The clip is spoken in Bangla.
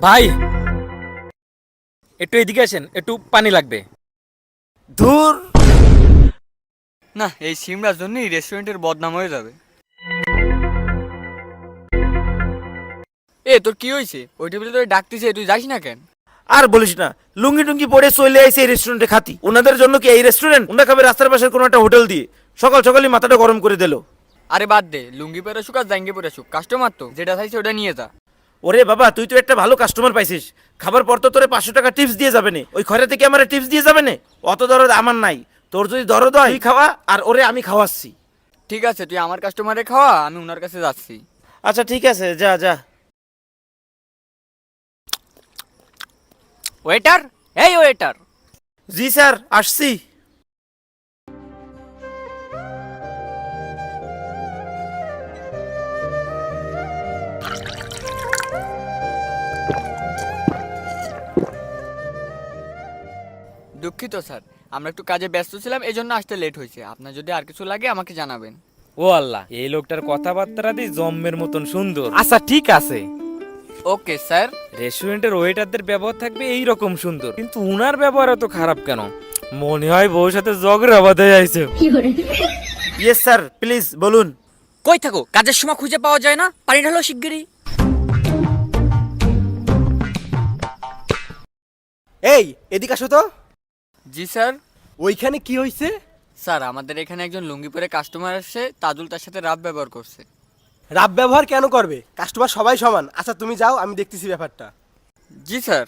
ভাই একটু এদিকে আসেন, একটু পানি লাগবে। ধুর, না, এই সিমড়ার জন্যই রেস্টুরেন্টের বদনাম হয়ে যাবে। এ তোর কি হয়েছে? ওই টেবিলে তোর ডাকতেছে, তুই যাস না কেন? আর বলিস না, লুঙ্গি টুঙ্গি পরে চলে আইছে এই রেস্টুরেন্টে খাতি। ওনাদের জন্য কি এই রেস্টুরেন্ট? ওনা খাবে রাস্তার পাশের কোনো একটা হোটেল দিয়ে। সকাল সকালই মাথাটা গরম করে দিল। আরে বাদ দে, লুঙ্গি পরে শুক আর জাঙ্গি পরে শুক, কাস্টমার তো যেটা চাইছে ওটা নিয়ে যা। ওরে বাবা, তুই তো একটা ভালো কাস্টমার পাইছিস। খাবার পর তো তোরে 500 টাকা টিপস দিয়ে যাবে না। ওই খয়রা থেকে আমার টিপস দিয়ে যাবে না? অত দরদ আমার নাই। তোর যদি দরদ হয় তুই খাওয়া, আর ওরে আমি খাওয়াচ্ছি। ঠিক আছে, তুই আমার কাস্টমারে খাওয়া, আমি ওনার কাছে যাচ্ছি। আচ্ছা ঠিক আছে, যা যা। ওয়েটার, এই ওয়েটার। জি স্যার, আসছি। দুঃখিত স্যার, আমরা একটু কাজে ব্যস্ত ছিলাম, এই জন্য আসতে লেট হয়েছে। আপনার যদি আর কিছু লাগে আমাকে জানাবেন। ও আল্লাহ, এই লোকটার কথাবার্তা দি জম্মের মতন সুন্দর। আচ্ছা ঠিক আছে। Okay sir. রেস্টুরেন্টের ওয়েটারদের ব্যবহার থাকবে এই রকম সুন্দর, কিন্তু উনার ব্যবহার এত খারাপ কেন? মনে হয় বউর সাথে ঝগড়া বাঁধে যাইছে। ইয়েস স্যার, প্লিজ বলুন। কই থাকো? কাজের সময় খুঁজে পাওয়া যায় না? পানি ঢালো শিগগিরই। এই এদিকে আসো তো। জি স্যার। ওইখানে কি হয়েছে? স্যার, আমাদের এখানে একজন লুঙ্গি পরে কাস্টমার আসছে, তাজুল তার সাথে রাফ ব্যবহার করছে। রাব ব্যবহার কেন করবে? কাস্টমার সবাই সমান। আচ্ছা তুমি যাও, আমি দেখতেছি ব্যাপারটা। জি স্যার।